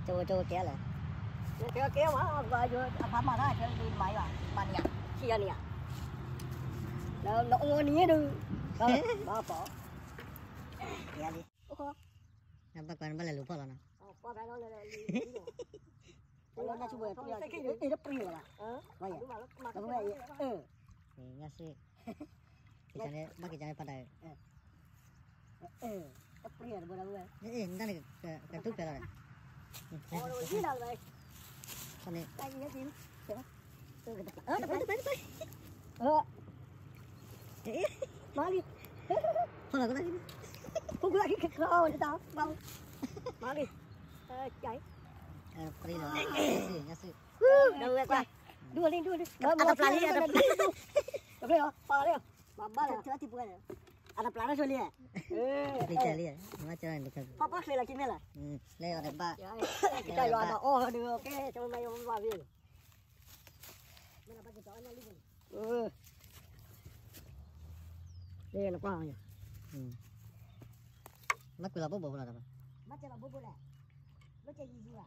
Coba kéo là. Kéo mà và vừa apa mà ra cái đi máy mà nè. Chia nè. Nó ngon nhé đừng. Ba bỏ. Kéo đi. Nampak kan bala lupa lah na. Apa kan oleh ni. Kalau nak cuba dia dah pergi lah. Baik. Tahu baik. Ngasih. Kita bagi jangan pada. Pergi ada bola bola. Entah ni ke tu pela. Oh, ini lah baik. Sana. Lagi ni sini. Siapa? Tu kita. Depan. Mari. Mana kau lagi? Pukul lagi ke kau dah tahu. Bang. Mari. Chạy. Pergi lah. Ngasih. Dua qua. Dua ni. Ada pelari. Apa ya? Pelari. Bamba lah. Hati bukan. Ada pelari so lihat. Kita lihat. Macam mana kita. Papa saya lagi ni lah. Leh ada ba. Kita luar ba. Oh, ada okey. Cuma main ba dia. Mana pakai tahu ni lagi. Đây là qua nhỉ? Mắt là bố bố là đâu? Mắt là bố bố là. Nó chơi gì à?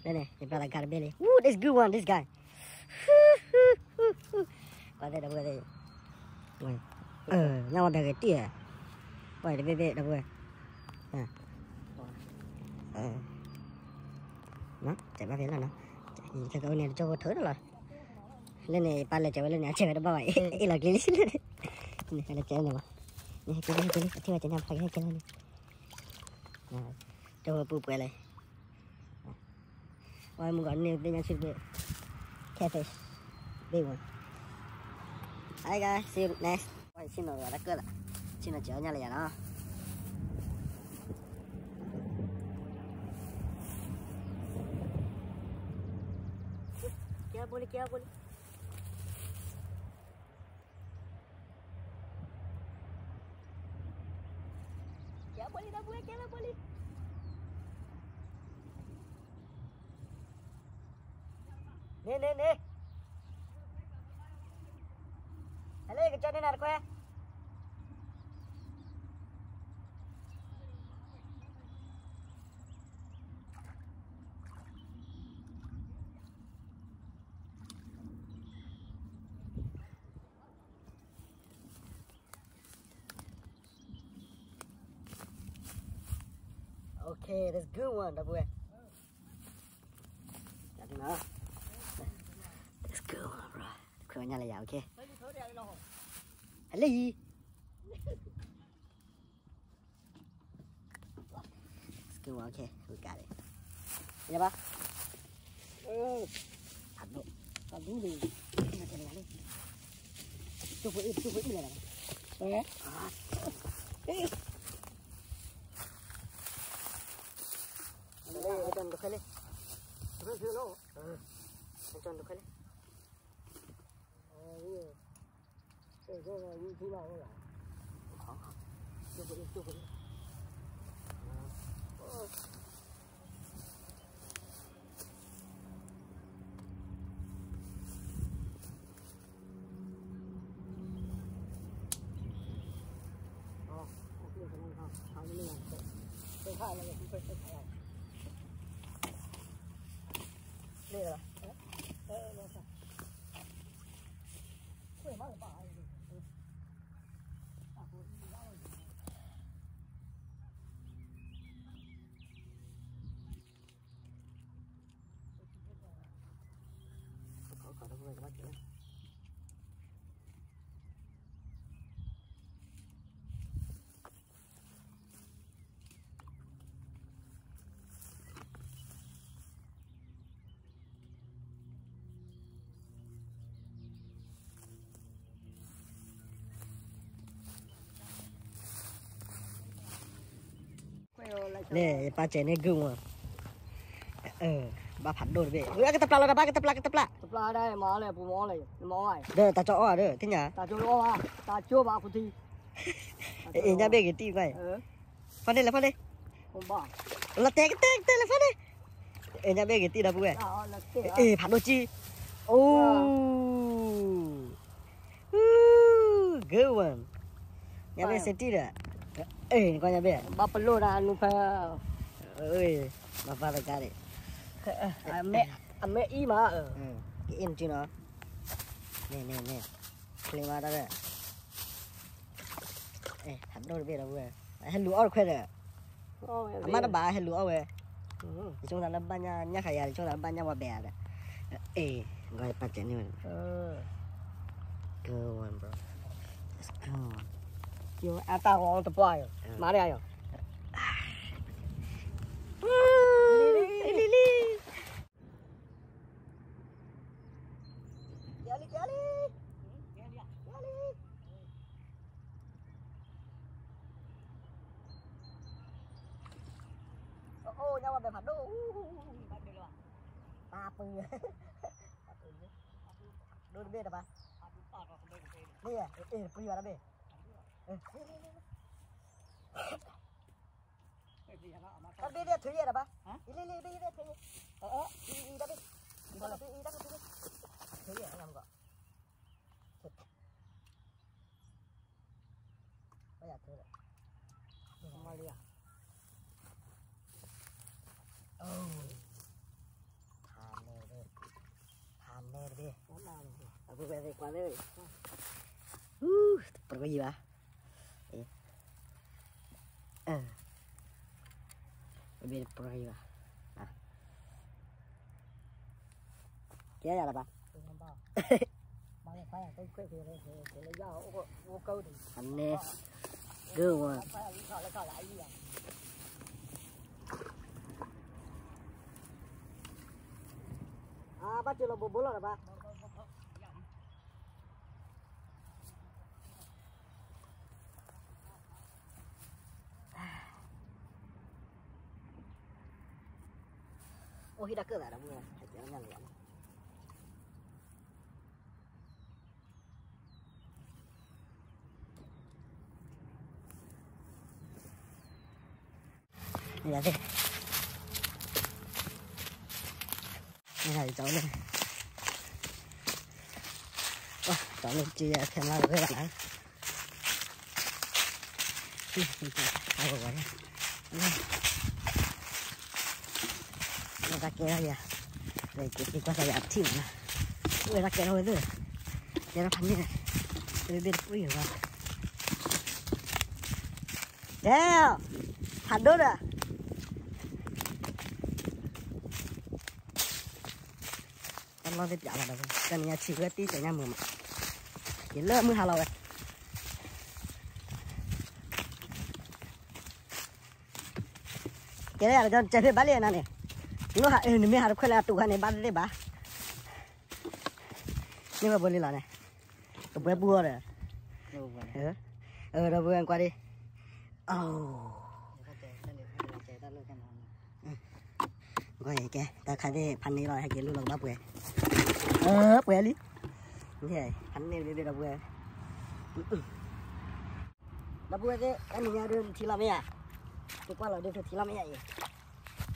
Đây này, chúng ta là gà bên này. This good one, this guy. Qua đây đâu đây. Nhau mà cái tỉa. Vậy để về đâu rồi. Nó, chạy ba phía là nó. Chạy cái này cho thớ rồi. Lên này ba là chạy lên này chạy nó bao vậy. Ý là cái này. Này là chạy này mà. Này cái này chưa chạy nằm phải cái chân này. Rồi. Cho bù quay lại. Ôi một con này bên nhà xịt về. Catfish. Big one. Hi guys, see you next. Ôi xin lỗi đã cơ là. Xin lỗi chở nhà lại nó. Kia boleh. Kia boleh dah boleh, kia boleh. Nè. Hello, cái chân này nào quê. Okay, that's good one, dah buat. Jadi mana? That's good one, bro. Kau nyala ya, okay. Hello. That's good one, okay. We got it. Ini apa? Aduh ni. Nak cari lagi. Cuba ini lah. Macam tu kali. Terus dulu. Macam tu kali. Iya. Kau ni gila lah. Cuba. Đây là có đâu rồi các bác chị. Nè, ba trẻ này gừng à. Ba phản đồ về. Cái tập la là ba cái tập la. Tập la đây, mỏ này, mỏ này. Đây, ta cho đây, thế nhỉ? Ta cho à, ta chưa ba phụ thi. Ê, nhà bé cái tí vậy. Phát đây. Không bỏ. Là té là phát đây. Ê, nhà bé cái tí là bùi. Ê, phản đồ chi. Good one. Nhà bé sẽ tí rồi. coi nhà bé. Ba perlu dah anu pa. Bapak cari. Ame i mà. Cái in chứ nó. Nè. Kelima đó đấy. Thật đâu biết đâu vậy. Hay lúa ở khoe đấy. Mà nó bà hay lúa vậy. Chúng ta là ban nhà khai nhà chúng ta ban nhà qua bè đấy. Gọi bắt chén này. Go on bro. Let's go. Yo, ata ko to pa yo. Mà đây yo. Lili. Gali. Nhau mà bè phạt đô. Ta pư. Đô bê đó ba. Đây à, pư vào đó bê. Kan bê thuê gì đó ba? Ili bê thuê. Ini đó bê. Ini đó bê. Thuê gì làm gọi. Bây giờ thuê rồi. Mà đi à. Tham nè đi. Aku về qua đây. Pergi ba. Bê pergi ba. Kia là ba. Mà phải cái thì lấy dao ô câu thì. Anh nè. Good one. Ba chưa là bố là ba. Ôi đã cơ là đâu mưa, phải kéo nhanh lắm. Đây là gì? Đây là cháu lên. Cháu lên chia thêm là cái bạn ấy. Hai quả này. Nó ra kia kìa. Đây cái con này ập chịu nè. Người ra kia thôi rồi. Đây nó phắn như này. Đây bên ui hiểu không? Đeo. Phản đốt à? Con lo vết vào đâu. Cần nhà chỉ có tí cho nhà mưa mà. Chỉ lỡ mưa hà lâu rồi. Cái này là cho chơi phê bá liền này. Nó hạ mình hạ khoai là tụ này bán đấy bá. Nhưng mà buồn đi là này. Cái bữa bua rồi. Đâu vừa qua đi. Coi kìa, ta khai thế phản này rồi hay kia luôn là bắp quê. Quê đi. Như thế, phản này đi đâu quê. Bắp quê thế, anh mình nhà đường thì làm gì à? Tôi qua là đường thì làm gì vậy?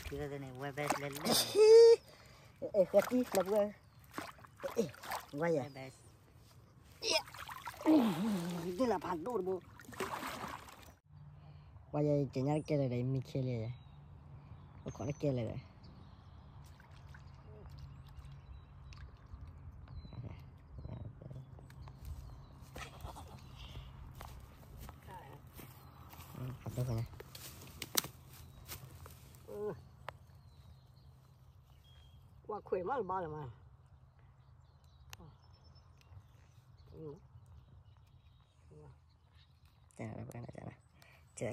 Thì cái này quay best lên lên. Khét đi, bắp quê. Quay à? Đây là phản đồ bộ. Quay vậy, chỉ nhớ cái này đấy mình kia này. Có cái kia này đấy. Đâu rồi nè. Qua khỏe mà ba là mà. Chả là chả là. Chả